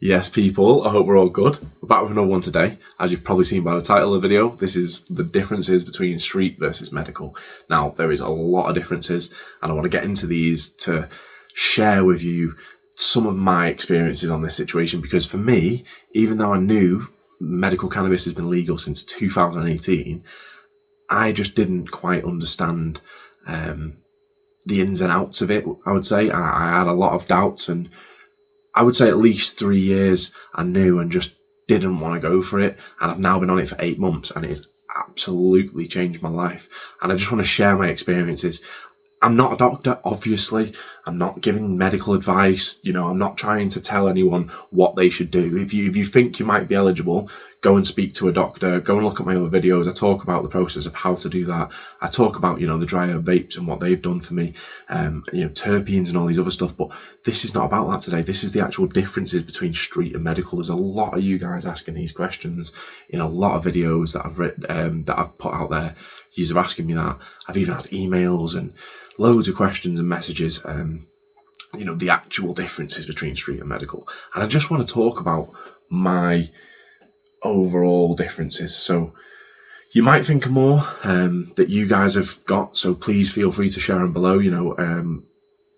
Yes, people, I hope we're all good. We're back with another one today. As you've probably seen by the title of the video, this is the differences between street versus medical. Now, there is a lot of differences, and I want to get into these to share with you some of my experiences on this situation, because for me, even though I knew medical cannabis has been legal since 2018, I just didn't quite understand the ins and outs of it, I would say. I had a lot of doubts, and I would say at least 3 years I knew and just didn't want to go for it. And I've now been on it for 8 months, and it's absolutely changed my life. And I just want to share my experiences. I'm not a doctor, obviously. I'm not giving medical advice. I'm not trying to tell anyone what they should do. If you think you might be eligible, go and speak to a doctor. Go and look at my other videos. I talk about the process of how to do that. I talk about, the dry herb vapes and what they've done for me, terpenes and all these other stuff. But this is not about that today. This is the actual differences between street and medical. There's a lot of you guys asking these questions in a lot of videos that I've written, that I've put out there. You're asking me that. I've even had emails and loads of questions and messages, the actual differences between street and medical. And I just want to talk about my overall differences. So you might think of more that you guys have got, so please feel free to share them below,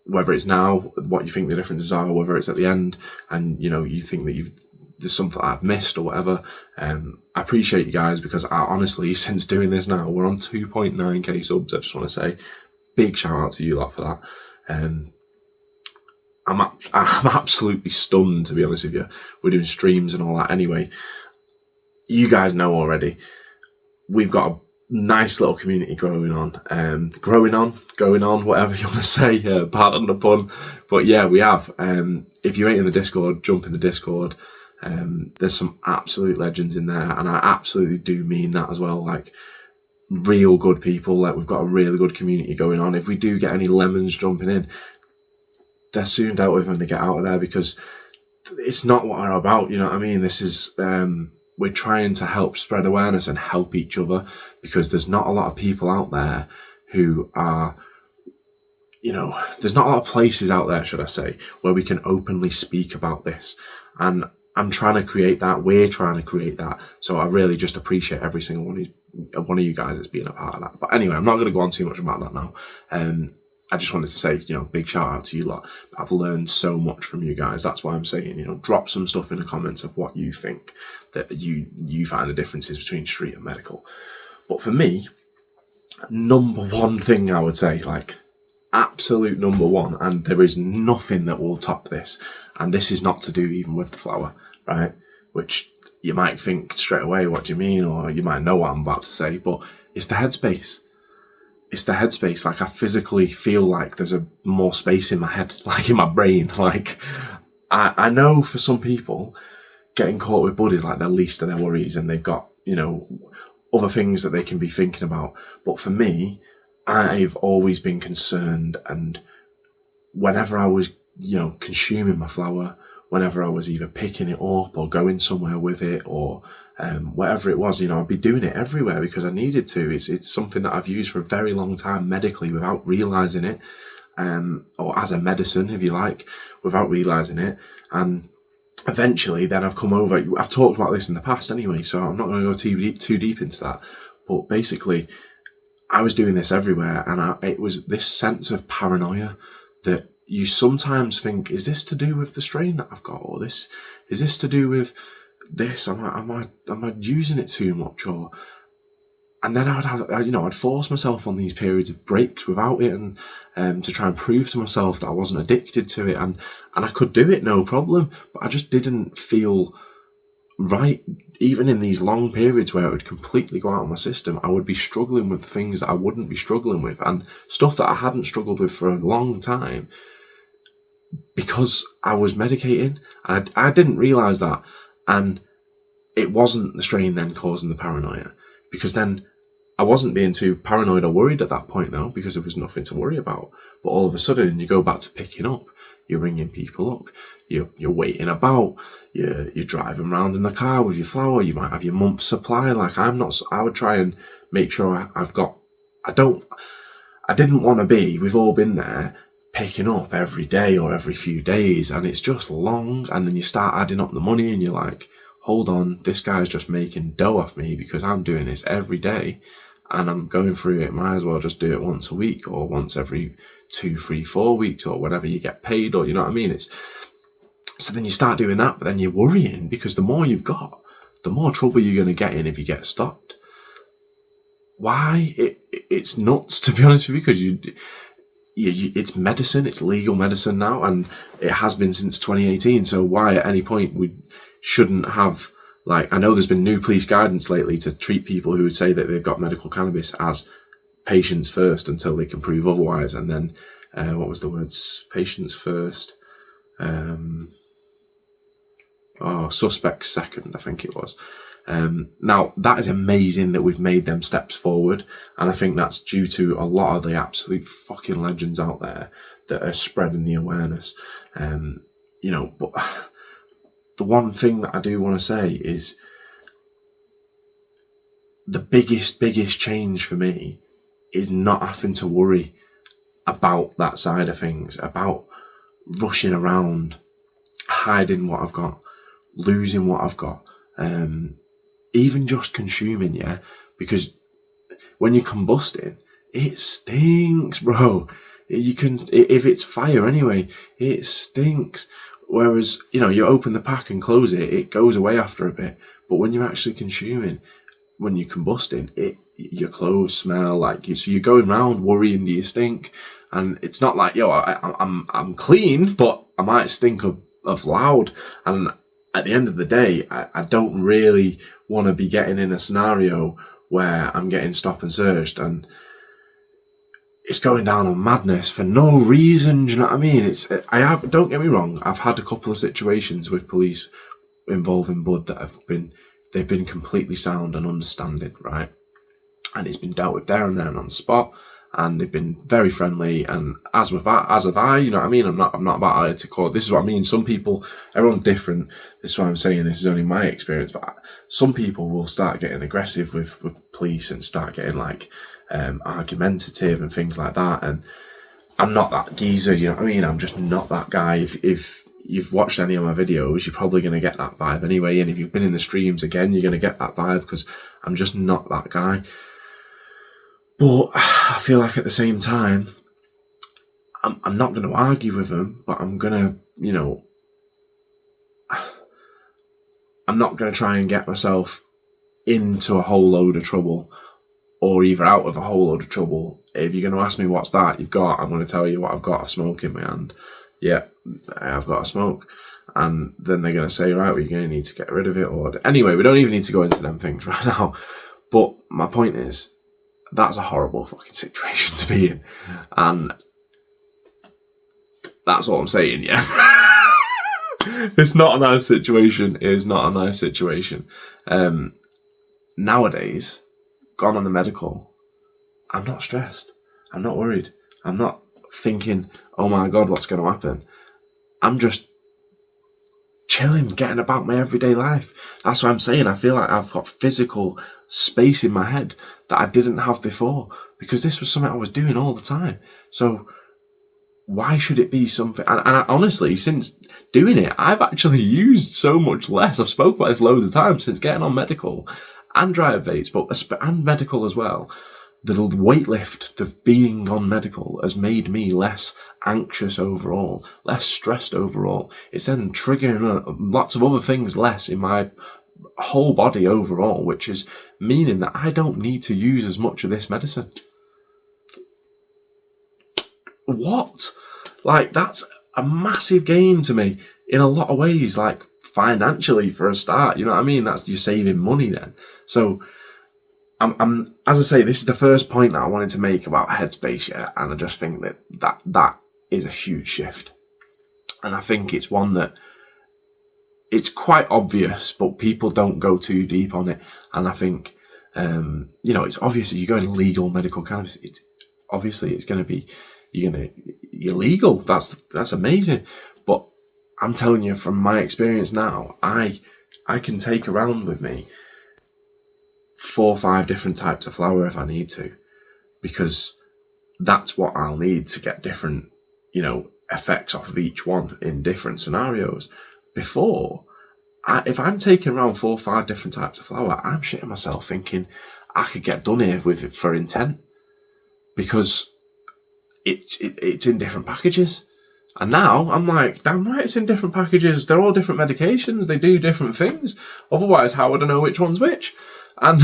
whether it's now, what you think the differences are, or whether it's at the end, and, you think that there's something I've missed or whatever. I appreciate you guys, because I honestly, since doing this now, we're on 2.9k subs. I just want to say big shout out to you lot for that. I'm absolutely stunned, to be honest with you. We're doing streams and all that anyway. You guys know already, we've got a nice little community going on, whatever you want to say, pardon the pun. But yeah, we have. If you ain't in the Discord, jump in the Discord. There's some absolute legends in there, and I absolutely do mean that as well. Like, real good people. Like, we've got a really good community going on. If we do get any lemons jumping in, they're soon dealt with when they get out of there, because it's not what we're about, you know what I mean? This is, we're trying to help spread awareness and help each other, because there's not a lot of people out there who are, there's not a lot of places out there, should I say, where we can openly speak about this. And I'm trying to create that. We're trying to create that. So I really just appreciate every single one of you guys that's been a part of that. But anyway, I'm not going to go on too much about that now. I just wanted to say, big shout out to you lot. I've learned so much from you guys. That's why I'm saying, drop some stuff in the comments of what you think, that you find the differences between street and medical. But for me, number one thing I would say, like absolute number one, and there is nothing that will top this, and this is not to do even with the flower, right? Which you might think straight away, what do you mean? Or you might know what I'm about to say, but it's the headspace. It's the headspace. Like, I physically feel like there's more space in my head, like in my brain. Like, I know for some people, getting caught with bud is like their least of their worries, and they've got, other things that they can be thinking about. But for me, I've always been concerned, and whenever I was, consuming my flower, whenever I was either picking it up or going somewhere with it, or whatever it was, I'd be doing it everywhere because I needed to. It's something that I've used for a very long time medically without realising it, or as a medicine, if you like, without realising it. And eventually then I've come over, I've talked about this in the past anyway, so I'm not going to go too deep into that. But basically, I was doing this everywhere, and it was this sense of paranoia that you sometimes think, is this to do with the strain that I've got, or is this to do with this? Am I using it too much? And then I'd force myself on these periods of breaks without it, and to try and prove to myself that I wasn't addicted to it, and I could do it no problem, but I just didn't feel right. Even in these long periods where it would completely go out of my system, I would be struggling with things that I wouldn't be struggling with, and stuff that I hadn't struggled with for a long time, because I was medicating. And I didn't realise that, and it wasn't the strain then causing the paranoia, because then I wasn't being too paranoid or worried at that point though, because there was nothing to worry about. But all of a sudden, you go back to picking up, you're ringing people up, you're waiting about, you're driving around in the car with your flower, you might have your month's supply. Like, I would try and make sure I've got, I didn't want to be, we've all been there, picking up every day or every few days, and it's just long. And then you start adding up the money and you're like, hold on, this guy's just making dough off me because I'm doing this every day and I'm going through it. Might as well just do it once a week or once every 2, 3, 4 weeks or whatever you get paid, or you know what I mean? So then you start doing that, but then you're worrying because the more you've got, the more trouble you're going to get in if you get stopped. Why? It's nuts, to be honest with you, because it's medicine, it's legal medicine now, and it has been since 2018. So why at any point we shouldn't have, like, I know there's been new police guidance lately to treat people who say that they've got medical cannabis as patients first until they can prove otherwise. And then, what was the words? Patients first. Suspects second, I think it was. Now, that is amazing that we've made them steps forward, and I think that's due to a lot of the absolute fucking legends out there that are spreading the awareness. But the one thing that I do want to say is the biggest change for me is not having to worry about that side of things, about rushing around, hiding what I've got, losing what I've got, even just consuming, yeah? Because when you're combusting, it stinks, bro. If it's fire anyway, it stinks. Whereas, you open the pack and close it, it goes away after a bit. But when you're actually consuming, when you're combusting, your clothes smell like you. So you're going around worrying, do you stink? And it's not like, I'm clean, but I might stink of loud. And at the end of the day, I don't really want to be getting in a scenario where I'm getting stopped and searched and it's going down on madness for no reason. Do you know what I mean? Don't get me wrong, I've had a couple of situations with police involving bud that they've been completely sound and understanding, right? And it's been dealt with there and then on the spot, and they've been very friendly, and as have I, you know what I mean? I'm not about to call. This is what I mean. Some people, everyone's different. This is why I'm saying this is only my experience, but some people will start getting aggressive with police and start getting like argumentative and things like that. And I'm not that geezer, you know what I mean? I'm just not that guy. If you've watched any of my videos, you're probably going to get that vibe anyway. And if you've been in the streams again, you're going to get that vibe because I'm just not that guy. But I feel like at the same time, I'm not going to argue with them, but I'm going to, I'm not going to try and get myself into a whole load of trouble or either out of a whole load of trouble. If you're going to ask me what's that you've got, I'm going to tell you what I've got, a smoke in my hand. Yeah, I've got a smoke. And then they're going to say, right, well, you're going to need to get rid of it. Or anyway, we don't even need to go into them things right now. But my point is, that's a horrible fucking situation to be in. And that's all I'm saying, yeah. It's not a nice situation. It is not a nice situation. Nowadays, gone on the medical, I'm not stressed. I'm not worried. I'm not thinking, oh my God, what's going to happen? I'm just chilling, getting about my everyday life. That's what I'm saying. I feel like I've got physical space in my head that I didn't have before because this was something I was doing all the time. So why should it be something? And honestly, since doing it, I've actually used so much less. I've spoken about this loads of times since getting on medical and dry vapes, and medical as well. The weight lift of being on medical has made me less anxious overall, less stressed overall. It's then triggering lots of other things less in my whole body overall, which is meaning that I don't need to use as much of this medicine. What? Like, that's a massive gain to me in a lot of ways, like financially for a start, you know what I mean? You're saving money then. So I'm as I say, this is the first point that I wanted to make about headspace, yeah, and I just think that is a huge shift. And I think it's one that it's quite obvious, but people don't go too deep on it. And I think, it's obvious that you're going legal medical cannabis. It's going to be, you're legal. That's amazing. But I'm telling you from my experience now, I can take around with me 4 or 5 different types of flower if I need to, because that's what I'll need to get different, effects off of each one in different scenarios. Before, if I'm taking around 4 or 5 different types of flower, I'm shitting myself thinking I could get done here with it for intent, because it's in different packages. And now I'm like, damn right, it's in different packages. They're all different medications. They do different things. Otherwise, how would I know which one's which? And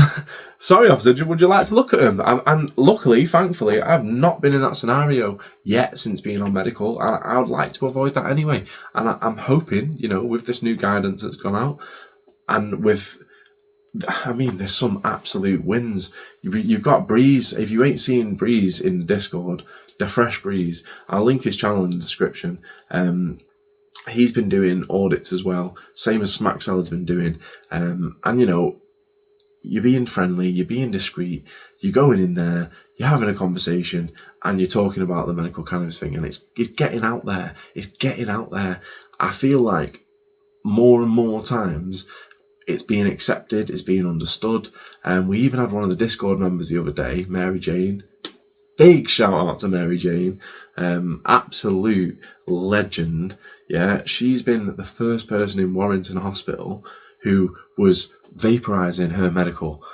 sorry, officer, would you like to look at them? And luckily, thankfully, I've not been in that scenario yet since being on medical. And I would like to avoid that anyway. And I'm hoping, with this new guidance that's gone out, and there's some absolute wins. You've got Breeze. If you ain't seen Breeze in the Discord, Dafreshbreezes, I'll link his channel in the description. He's been doing audits as well, same as Smackseller's been doing. You're being friendly, you're being discreet, you're going in there, you're having a conversation, and you're talking about the medical cannabis thing, and it's getting out there. It's getting out there. I feel like more and more times it's being accepted, it's being understood. And we even had one of the Discord members the other day, Mary Jane. Big shout out to Mary Jane. Absolute legend. Yeah, she's been the first person in Warrington Hospital who was vaporizing her medical.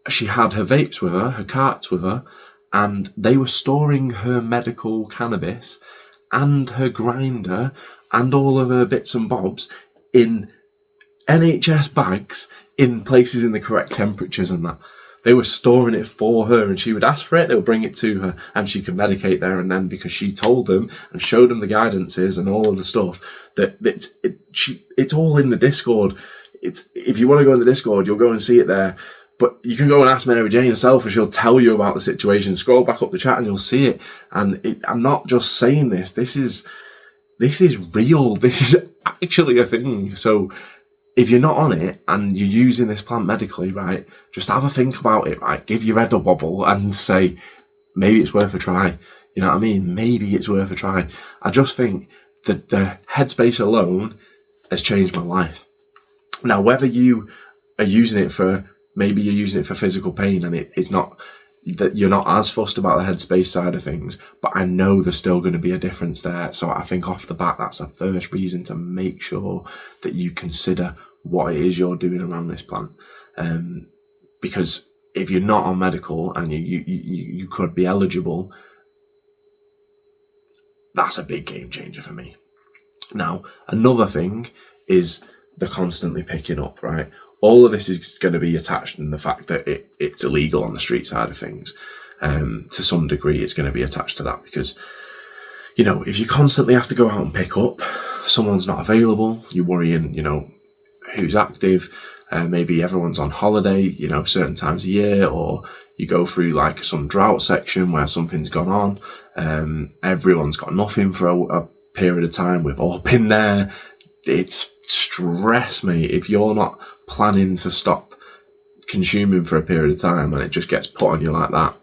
She had her vapes with her carts with her, and they were storing her medical cannabis and her grinder and all of her bits and bobs in NHS bags in places in the correct temperatures and that. They were storing it for her, and she would ask for it, they would bring it to her, and she could medicate there and then, because she told them and showed them the guidances and all of the stuff that it's all in the Discord. If you want to go in the Discord, you'll go and see it there. But you can go and ask Mary Jane herself, and she'll tell you about the situation. Scroll back up the chat and you'll see it. And I'm not just saying this. This is real. This is actually a thing. So if you're not on it and you're using this plant medically, right, just have a think about it, right? Give your head a wobble and say, maybe it's worth a try. You know what I mean? Maybe it's worth a try. I just think that the headspace alone has changed my life. Now, whether you are using it maybe you're using it for physical pain, and it's not that you're not as fussed about the headspace side of things, but I know there's still going to be a difference there. So I think off the bat, that's the first reason to make sure that you consider what it is you're doing around this plant. Because if you're not on medical and you could be eligible, that's a big game changer for me. Now, another thing is the constantly picking up, right? All of this is going to be attached in the fact that it's illegal on the street side of things. To some degree, it's going to be attached to that because, if you constantly have to go out and pick up, someone's not available, you're worrying, who's active, maybe everyone's on holiday, certain times of year, or you go through like some drought section where something's gone on, everyone's got nothing for a period of time, we've all been there. It's stress, mate. If you're not planning to stop consuming for a period of time and it just gets put on you like that,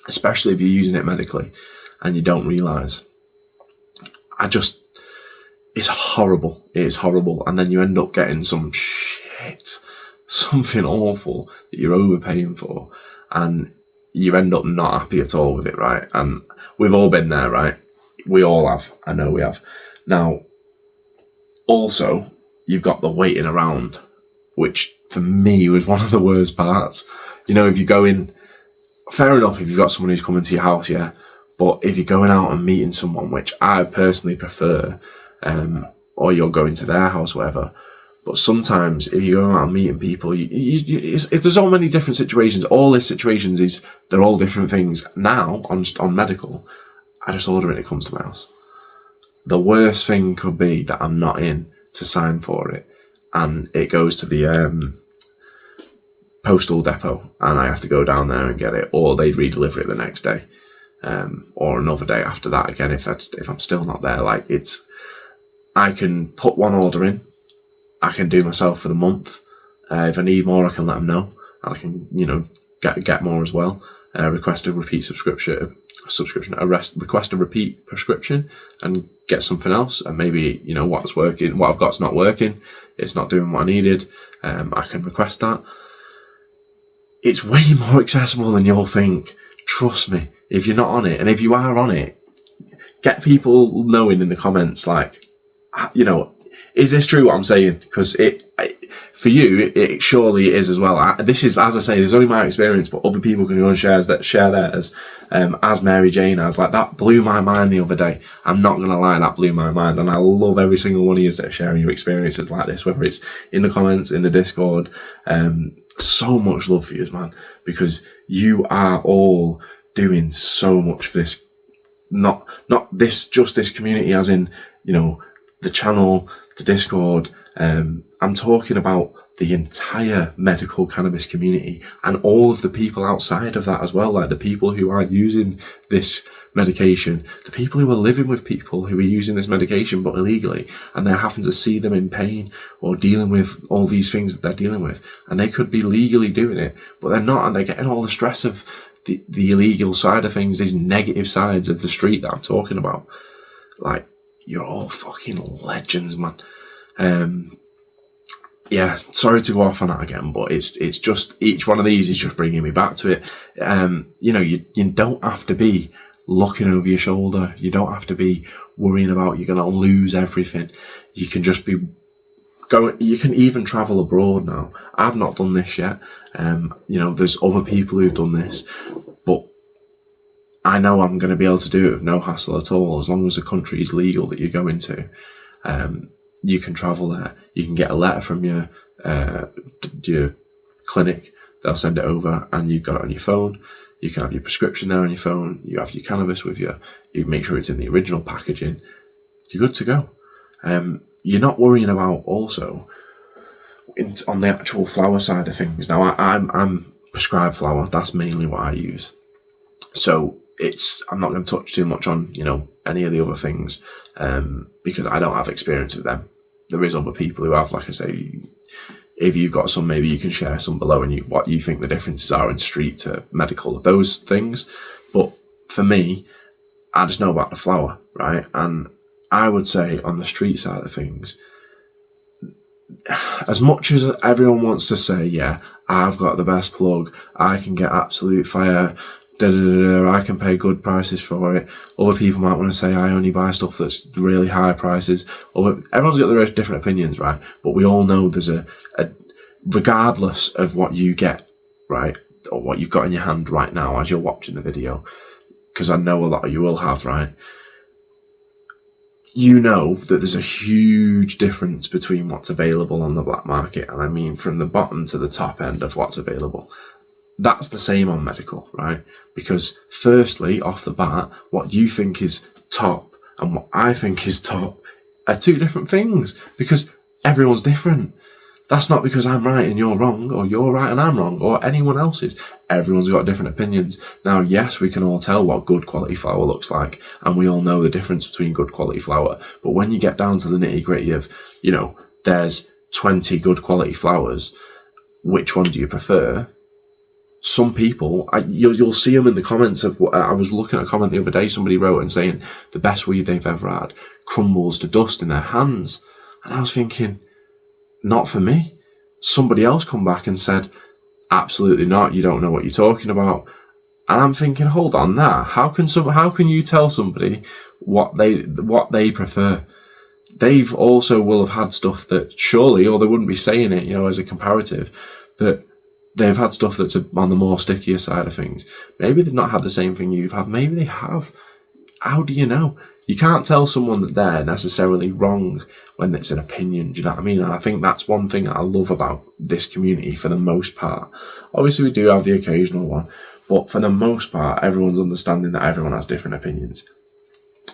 especially if you're using it medically and you don't realise, it's horrible. It is horrible. And then you end up getting something awful that you're overpaying for, and you end up not happy at all with it, right? And we've all been there, right? We all have. I know we have. Now, also, you've got the waiting around, which for me was one of the worst parts. If you go in, fair enough if you've got someone who's coming to your house, yeah. But if you're going out and meeting someone, which I personally prefer, or you're going to their house, whatever. But sometimes if you're going out and meeting people, if there's so many different situations, all these situations they're all different things. Now, on medical, I just order it, it comes to my house. The worst thing could be that I'm not in to sign for it, and it goes to the postal depot, and I have to go down there and get it, or they redeliver it the next day, or another day after that again if I'm still not there. I can put one order in, I can do myself for the month. If I need more, I can let them know, and I can get more as well. Request a repeat request a repeat prescription and get something else, and maybe what's working, what I've got's not working, it's not doing what I needed. I can request that. It's way more accessible than you'll think. Trust me. If you're not on it, and if you are on it, get people knowing in the comments, like, you know, is this true what I'm saying? Because for you, it surely is as well. This is, as I say, this is only my experience, but other people can go and share theirs, as Mary Jane has. Like, that blew my mind the other day. I'm not going to lie, that blew my mind. And I love every single one of you that are sharing your experiences like this, whether it's in the comments, in the Discord. So much love for you, man, because you are all doing so much for this. Not just this community, as in, you know, the channel, the Discord. I'm talking about the entire medical cannabis community and all of the people outside of that as well, like the people who are using this medication, the people who are living with people who are using this medication but illegally, and they're having to see them in pain or dealing with all these things that they're dealing with, and they could be legally doing it, but they're not, and they're getting all the stress of the illegal side of things, these negative sides of the street that I'm talking about. Like, you're all fucking legends, man. Yeah, sorry to go off on that again, but it's just, each one of these is just bringing me back to it. You know, you don't have to be looking over your shoulder. You don't have to be worrying about you're going to lose everything. You can just be going. You can even travel abroad now. I've not done this yet. You know, there's other people who've done this, but I know I'm going to be able to do it with no hassle at all, as long as the country is legal that you're going to. You can travel there. You can get a letter from your clinic. They'll send it over, and you've got it on your phone. You can have your prescription there on your phone. You have your cannabis with you. You make sure it's in the original packaging. You're good to go. You're not worrying about also on the actual flower side of things. Now, I'm prescribed flower. That's mainly what I use. So I'm not going to touch too much on, you know, any of the other things, because I don't have experience with them. There is other people who have, like I say. If you've got some, maybe you can share some below, and what you think the differences are in street to medical, those things. But for me, I just know about the flower, right? And I would say on the street side of things, as much as everyone wants to say, yeah, I've got the best plug, I can get absolute fire, I can pay good prices for it. Other people might want to say I only buy stuff that's really high prices. Everyone's got their own different opinions, right? But we all know there's a regardless of what you get, right, or what you've got in your hand right now as you're watching the video, because I know a lot of you will have, right? You know that there's a huge difference between what's available on the black market, and I mean from the bottom to the top end of what's available. That's the same on medical, right? Because firstly, off the bat, what you think is top and what I think is top are two different things, because everyone's different. That's not because I'm right and you're wrong, or you're right and I'm wrong, or anyone else is. Everyone's got different opinions. Now, yes, we can all tell what good quality flower looks like, and we all know the difference between good quality flower. But when you get down to the nitty gritty of, you know, there's 20 good quality flowers, which one do you prefer? Some people, you'll see them in the comments of what I was looking at a comment the other day. Somebody wrote and saying the best weed they've ever had crumbles to dust in their hands, and I was thinking, not for me. Somebody else come back and said, absolutely not. You don't know what you're talking about. And I'm thinking, hold on, now how can you tell somebody what they prefer? They've also will have had stuff that surely, or they wouldn't be saying it, you know, as a comparative, that they've had stuff that's on the more stickier side of things. Maybe they've not had the same thing you've had. Maybe they have. How do you know? You can't tell someone that they're necessarily wrong when it's an opinion. Do you know what I mean? And I think that's one thing that I love about this community for the most part. Obviously, we do have the occasional one, but for the most part, everyone's understanding that everyone has different opinions.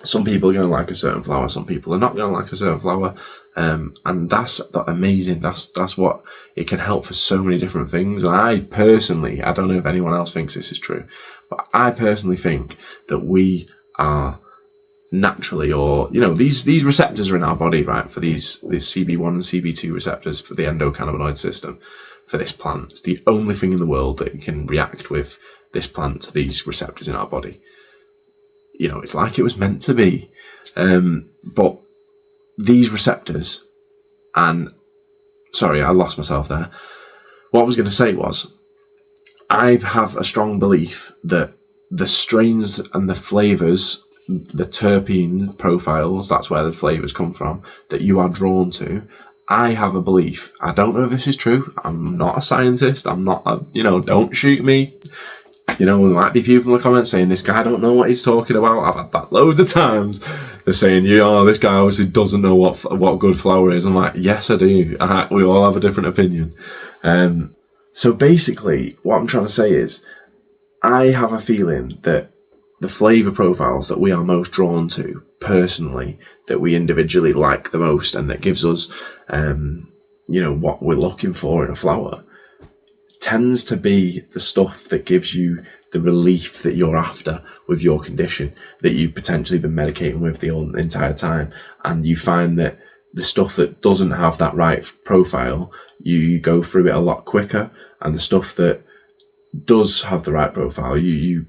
Some people are going to like a certain flower, some people are not going to like a certain flower, and that's amazing. That's what it can help for so many different things. And I personally, I don't know if anyone else thinks this is true, but I personally think that we are naturally, or you know, these receptors are in our body, right, for these CB1 and CB2 receptors for the endocannabinoid system for this plant. It's the only thing in the world that can react with this plant to these receptors in our body. You know, it's like it was meant to be. But these receptors, and sorry, I lost myself there. What I was going to say was, I have a strong belief that the strains and the flavours the terpene profiles, that's where the flavours come from, that you are drawn to. I have a belief. I don't know if this is true. I'm not a scientist. I'm not, don't shoot me. There might be people in the comments saying, this guy don't know what he's talking about. I've had that loads of times. They're saying, this guy obviously doesn't know what good flour is. I'm like, yes, I do. We all have a different opinion. So basically, what I'm trying to say is, I have a feeling that the flavour profiles that we are most drawn to, personally, that we individually like the most, and that gives us, what we're looking for in a flower, tends to be the stuff that gives you the relief that you're after with your condition, that you've potentially been medicating with the entire time. And you find that the stuff that doesn't have that right profile, you go through it a lot quicker, and the stuff that does have the right profile, you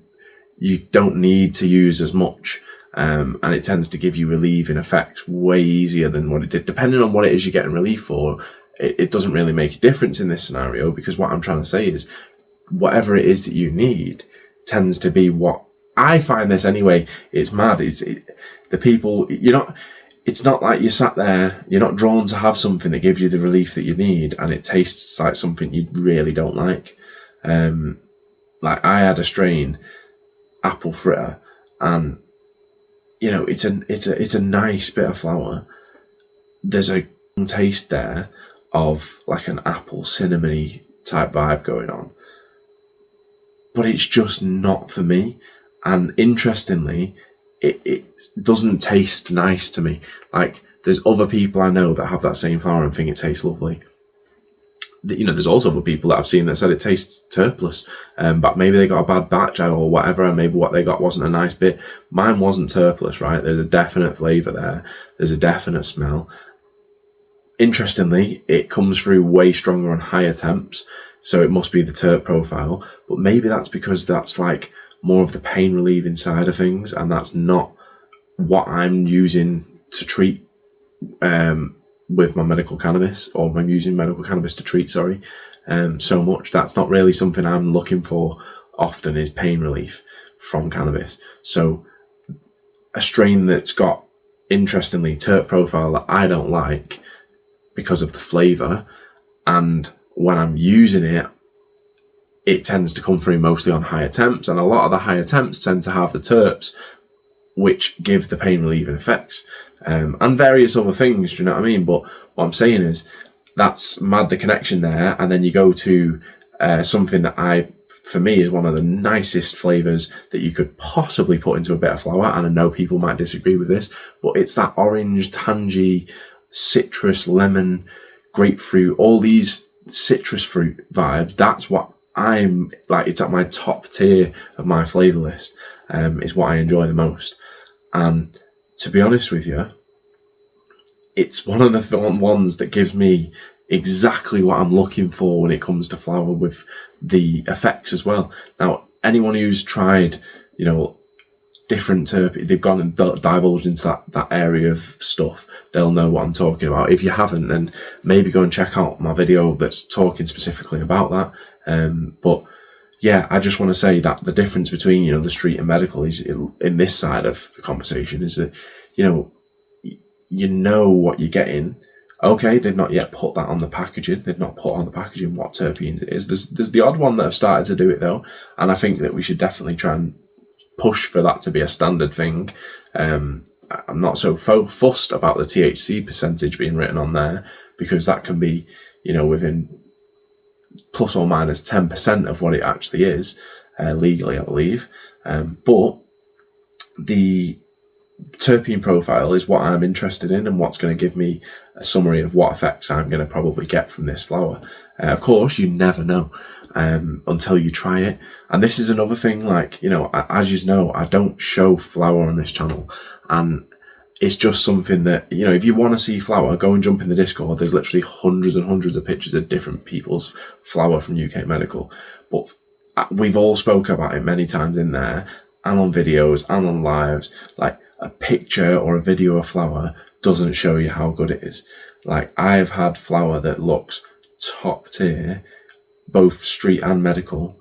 don't need to use as much, and it tends to give you relieving effects way easier than what it did. Depending on what it is you're getting relief for, it doesn't really make a difference in this scenario, because what I'm trying to say is, whatever it is that you need tends to be what I find this anyway. It's mad. The people, it's not like you sat there, you're not drawn to have something that gives you the relief that you need, and it tastes like something you really don't like. Like I had a strain, apple fritter, and it's a nice bit of flour. There's a taste there of like an apple cinnamony type vibe going on, but it's just not for me. And interestingly, it doesn't taste nice to me. Like, there's other people I know that have that same flour and think it tastes lovely. There's also other people that I've seen that said it tastes terpless, but maybe they got a bad batch or whatever, and maybe what they got wasn't a nice bit. Mine wasn't terpless, right? There's a definite flavour there. There's a definite smell. Interestingly, it comes through way stronger on higher temps, so it must be the terp profile. But maybe that's because that's like more of the pain relieving side of things, and that's not what I'm using to treat with my medical cannabis, or I'm using medical cannabis to treat, so much. That's not really something I'm looking for often, is pain relief from cannabis. So a strain that's got, interestingly, terp profile that I don't like because of the flavour, and when I'm using it, it tends to come through mostly on higher temps, and a lot of the higher temps tend to have the terps, which give the pain relieving effects, and various other things, do you know what I mean? But what I'm saying is, that's mad, the connection there. And then you go to something that for me, is one of the nicest flavours that you could possibly put into a bit of flour, and I know people might disagree with this, but it's that orange, tangy, citrus, lemon, grapefruit, all these citrus fruit vibes. That's what I'm like. It's at my top tier of my flavour list. Is what I enjoy the most. And to be honest with you, it's one of the ones that gives me exactly what I'm looking for when it comes to flour, with the effects as well. Now, anyone who's tried, different terpenes, they've gone and divulged into that area of stuff, they'll know what I'm talking about. If you haven't, then maybe go and check out my video that's talking specifically about that. But yeah, I just want to say that the difference between, the street and medical is, in this side of the conversation, is that, you know what you're getting. Okay, they've not yet put that on the packaging. They've not put on the packaging what terpenes it is. There's the odd one that have started to do it though, and I think that we should definitely try and push for that to be a standard thing. I'm not so fussed about the THC percentage being written on there, because that can be, within plus or minus 10% of what it actually is, legally, I believe. But the terpene profile is what I'm interested in, and what's going to give me a summary of what effects I'm going to probably get from this flower. Of course, you never know until you try it. And this is another thing, like, as you know, I don't show flower on this channel, and it's just something that, if you want to see flower, go and jump in the Discord. There's literally hundreds and hundreds of pictures of different people's flower from UK Medical. But we've all spoke about it many times in there, and on videos, and on lives. Like, a picture or a video of flower doesn't show you how good it is. Like, I've had flower that looks top tier, both street and medical,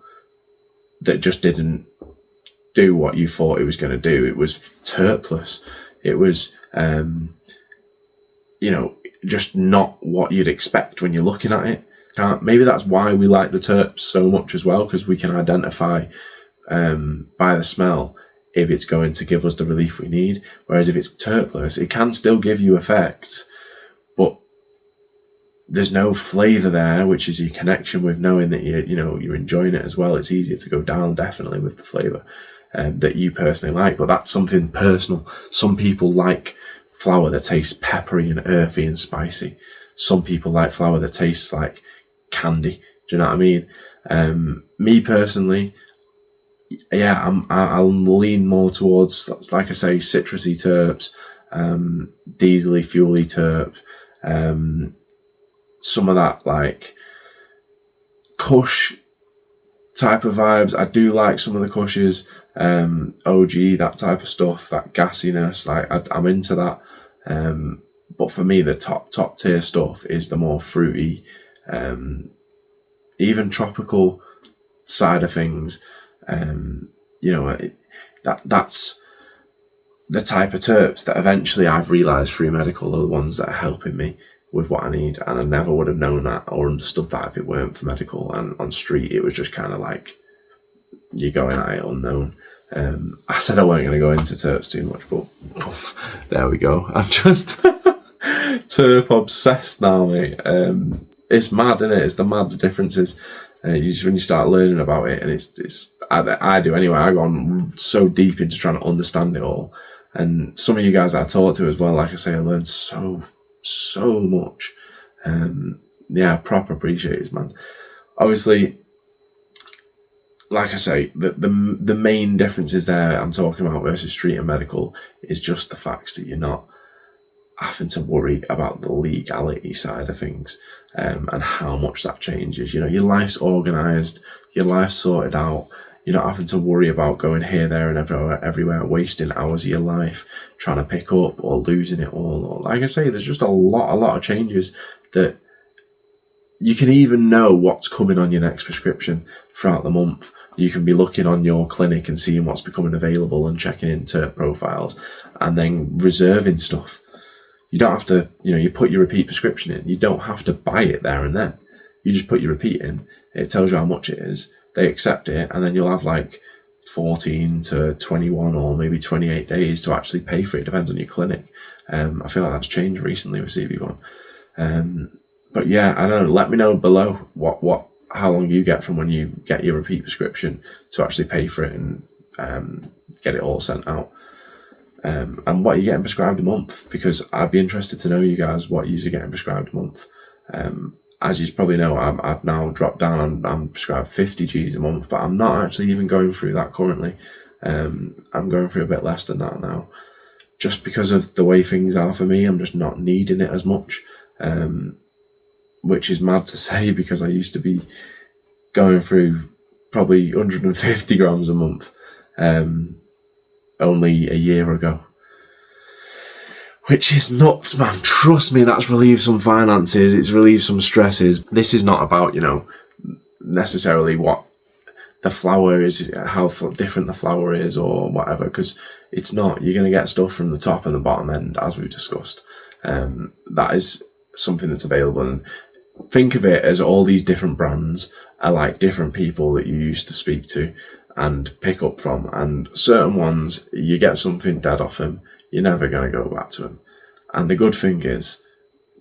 that just didn't do what you thought it was going to do. It was terpless. It was, just not what you'd expect when you're looking at it. Maybe that's why we like the terps so much as well, because we can identify by the smell if it's going to give us the relief we need. Whereas if it's terpless, it can still give you effects, but there's no flavour there, which is your connection with knowing that you're enjoying it as well. It's easier to go down, definitely, with the flavour that you personally like, but that's something personal. Some people like flower that tastes peppery and earthy and spicy. Some people like flower that tastes like candy. Do you know what I mean? Me personally, I'll lean more towards, like I say, citrusy terps, diesely, fuely terp, some of that like Kush type of vibes. I do like some of the Kushes, OG, that type of stuff, that gassiness. Like I'm into that. But for me, the top tier stuff is the more fruity, even tropical side of things. That's the type of terps that eventually I've realised through medical are the ones that are helping me with what I need, and I never would have known that or understood that if it weren't for medical. And on street, it was just kind of like you're going at it unknown. I said I weren't going to go into terps too much, but there we go. I'm just terp obsessed now, mate. It's mad, isn't it? It's the mad differences. When you start learning about it, and it's I do anyway. I go on so deep into trying to understand it all, and some of you guys that I talk to as well. Like I say, I learned so much. I proper appreciate it, man. Obviously, like I say, the main differences there I'm talking about versus street and medical is just the fact that you're not having to worry about the legality side of things, and how much that changes. Your life's organised, your life's sorted out. You're not having to worry about going here, there and everywhere, wasting hours of your life trying to pick up or losing it all. Or, like I say, there's just a lot of changes that you can even know what's coming on your next prescription throughout the month. You can be looking on your clinic and seeing what's becoming available and checking into profiles and then reserving stuff. You don't have to, you put your repeat prescription in. You don't have to buy it there and then. You just put your repeat in. It tells you how much it is. They accept it, and then you'll have like 14 to 21 or maybe 28 days to actually pay for it. It depends on your clinic. I feel like that's changed recently with CB1. But yeah, I don't know. Let me know below how long you get from when you get your repeat prescription to actually pay for it and get it all sent out. And what you're getting prescribed a month, because I'd be interested to know, you guys, what you're getting prescribed a month. As you probably know, I've now dropped down. I'm prescribed 50 Gs a month, but I'm not actually even going through that currently. I'm going through a bit less than that now, just because of the way things are for me. I'm just not needing it as much, which is mad to say, because I used to be going through probably 150 grams a month only a year ago. Which is nuts, man. Trust me, that's relieved some finances. It's relieved some stresses. This is not about, necessarily what the flower is, how different the flower is or whatever, because it's not. You're going to get stuff from the top and the bottom end, as we've discussed. That is something that's available. And think of it as all these different brands are like different people that you used to speak to and pick up from. And certain ones, you get something dead off them. You're never going to go back to them. And the good thing is,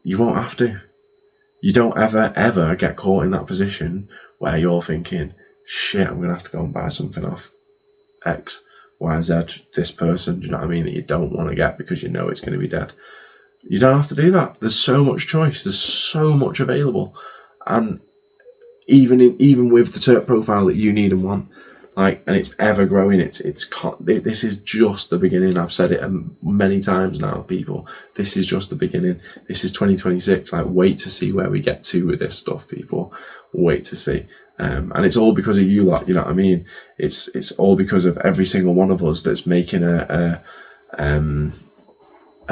you won't have to. You don't ever get caught in that position where you're thinking, shit, I'm going to have to go and buy something off X, Y, Z, this person, do you know what I mean, that you don't want to get because you know it's going to be dead. You don't have to do that. There's so much choice. There's so much available. And even with the terp profile that you need and want, and it's ever growing. This is just the beginning. I've said it many times now, people. This is just the beginning. This is 2026. Wait to see where we get to with this stuff, people. Wait to see. And it's all because of you lot. You know what I mean? It's all because of every single one of us that's making a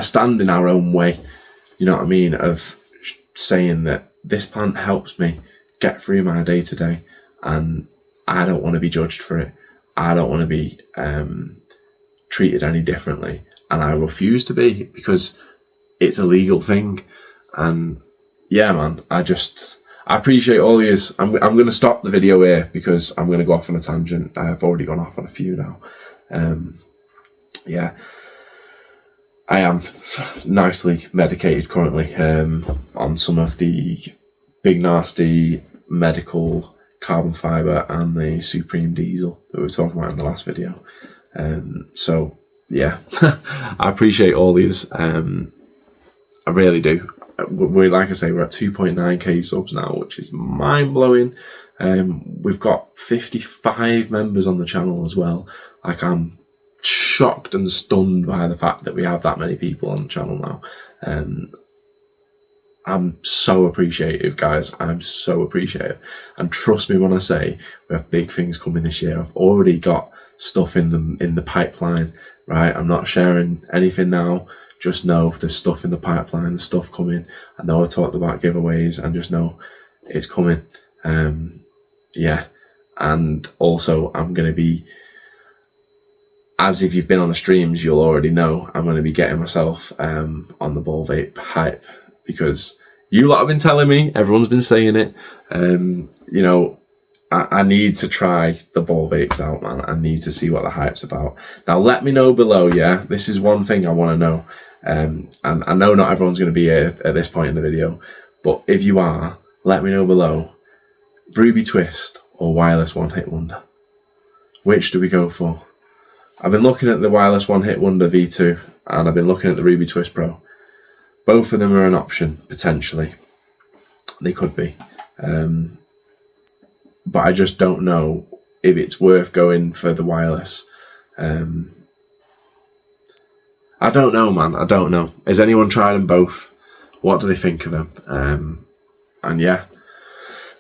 stand in our own way. You know what I mean? Of saying that this plant helps me get through my day to day, and I don't want to be judged for it. I don't want to be treated any differently, and I refuse to be, because it's a legal thing. And yeah, man, I appreciate all yous. I'm going to stop the video here because I'm going to go off on a tangent. I've already gone off on a few now. Yeah, I am nicely medicated currently on some of the big nasty medical carbon fibre and the Supreme Diesel that we were talking about in the last video. So yeah, I appreciate all these. I really do. Like I say, we're at 2.9k subs now, which is mind blowing. We've got 55 members on the channel as well. Like, I'm shocked and stunned by the fact that we have that many people on the channel now. I'm so appreciative, guys. I'm so appreciative. And trust me when I say we have big things coming this year. I've already got stuff in the pipeline, right? I'm not sharing anything now. Just know there's stuff in the pipeline, there's stuff coming. I know I talked about giveaways, and just know it's coming. Yeah. And also, I'm going to be, as if you've been on the streams, you'll already know, I'm going to be getting myself on the ball vape hype, because you lot have been telling me, everyone's been saying it. You know, I need to try the ball vapes out, man. I need to see what the hype's about. Now, let me know below, yeah? This is one thing I want to know. And I know not everyone's going to be here at this point in the video, but if you are, let me know below. Ruby Twist or Wireless One Hit Wonder? Which do we go for? I've been looking at the Wireless One Hit Wonder V2, and I've been looking at the Ruby Twist Pro. Both of them are an option, potentially. They could be. But I just don't know if it's worth going for the wireless. I don't know, man. I don't know. Has anyone tried them both? What do they think of them? And yeah,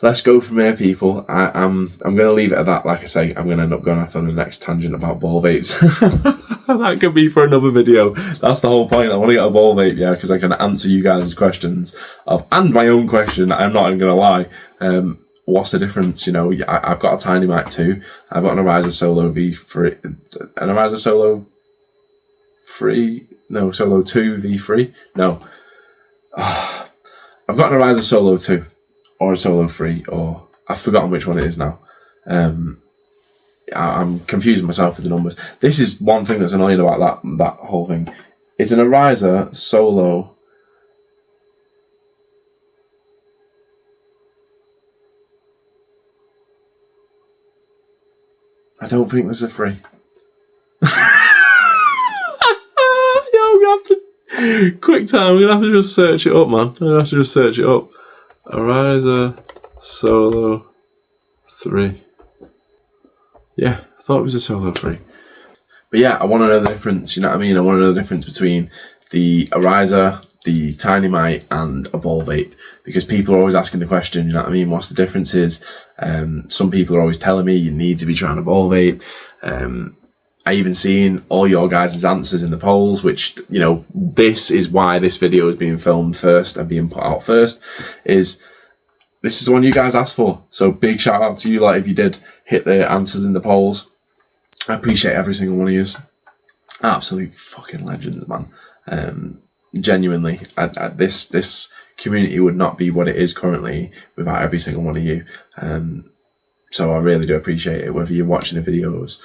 let's go from here, people. I'm going to leave it at that. Like I say, I'm going to end up going off on the next tangent about ball vapes. That could be for another video. That's the whole point. I want to get a ball vape, yeah, because I can answer you guys' questions and my own question. I'm not even going to lie. What's the difference? You know, I've got a Tiny Mic 2. I've got an Ariza Solo V3, an Ariza Solo 3, no, Solo 2 V3. No, I've got an Ariza Solo 2 or a Solo 3, or I've forgotten which one it is now. I'm confusing myself with the numbers. This is one thing that's annoying about that whole thing. It's an Ariza Solo. I don't think there's a 3. Yo, we have to quick time. We're gonna have to just search it up, man. I'm gonna have to just search it up. Ariza Solo 3. Yeah, I thought it was a Solo 3. But yeah, I want to know the difference, you know what I mean? I want to know the difference between the Ariza, the Tiny Mic, and a ball vape. Because people are always asking the question, you know what I mean? What's the differences? Some people are always telling me you need to be trying a ball vape. I even seen all your guys' answers in the polls, which, you know, this is why this video is being filmed first and being put out first, is this is the one you guys asked for. So big shout out to you, like, if you did hit the answers in the polls. I appreciate every single one of you. Absolute fucking legends, man. Genuinely, this community would not be what it is currently without every single one of you. So I really do appreciate it, whether you're watching the videos,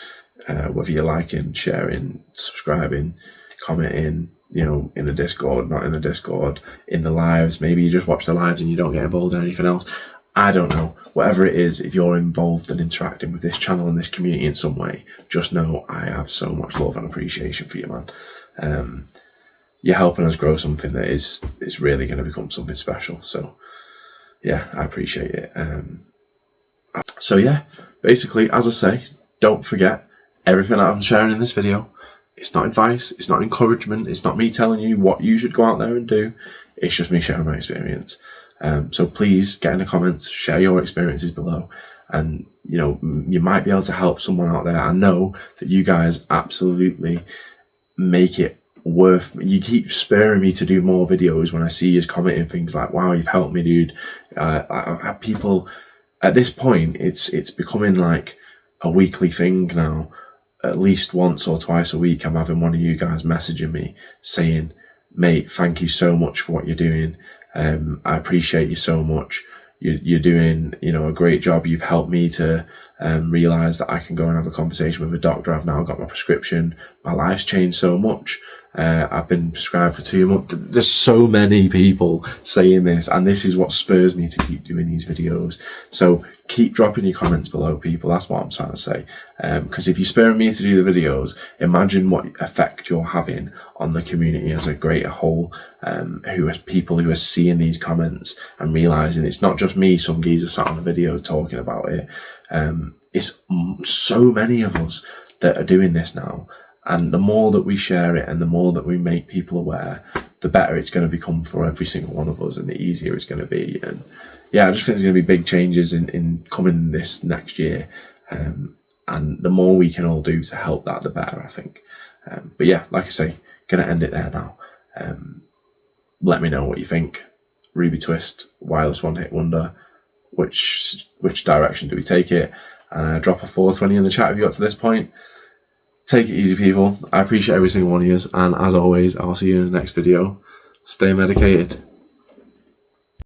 whether you're liking, sharing, subscribing, commenting, you know, in the Discord, not in the Discord, in the lives. Maybe you just watch the lives and you don't get involved in anything else. I don't know. Whatever it is, if you're involved and interacting with this channel and this community in some way, just know I have so much love and appreciation for you, man. You're helping us grow something that is really going to become something special. So yeah, I appreciate it. So yeah, basically, as I say, don't forget everything I'm sharing in this video. It's not advice, it's not encouragement, it's not me telling you what you should go out there and do. It's just me sharing my experience. So please get in the comments, share your experiences below, and you know, you might be able to help someone out there. I know that you guys absolutely make it worth. You keep spurring me to do more videos when I see you commenting things like, wow, you've helped me, dude. People at this point, it's becoming like, a weekly thing now. At least once or twice a week, I'm having one of you guys messaging me saying, mate, thank you so much for what you're doing. I appreciate you so much. You're doing, a great job. You've helped me to realise that I can go and have a conversation with a doctor. I've now got my prescription. My life's changed so much. I've been prescribed for 2 months. There's so many people saying this, and this is what spurs me to keep doing these videos. So keep dropping your comments below, people. That's what I'm trying to say. Because if you're spurring me to do the videos, imagine what effect you're having on the community as a greater whole, people who are seeing these comments and realising it's not just me, some geezer sat on a video talking about it. It's so many of us that are doing this now. And the more that we share it and the more that we make people aware, the better it's going to become for every single one of us, and the easier it's going to be. And yeah, I just think there's going to be big changes in coming this next year. And the more we can all do to help that, the better, I think. But yeah, like I say, going to end it there now. Let me know what you think. Ruby Twist, Wireless One Hit Wonder. Which direction do we take it? Drop a 420 in the chat if you got to this point. Take it easy, people. I appreciate every single one of you, and as always, I'll see you in the next video. Stay medicated.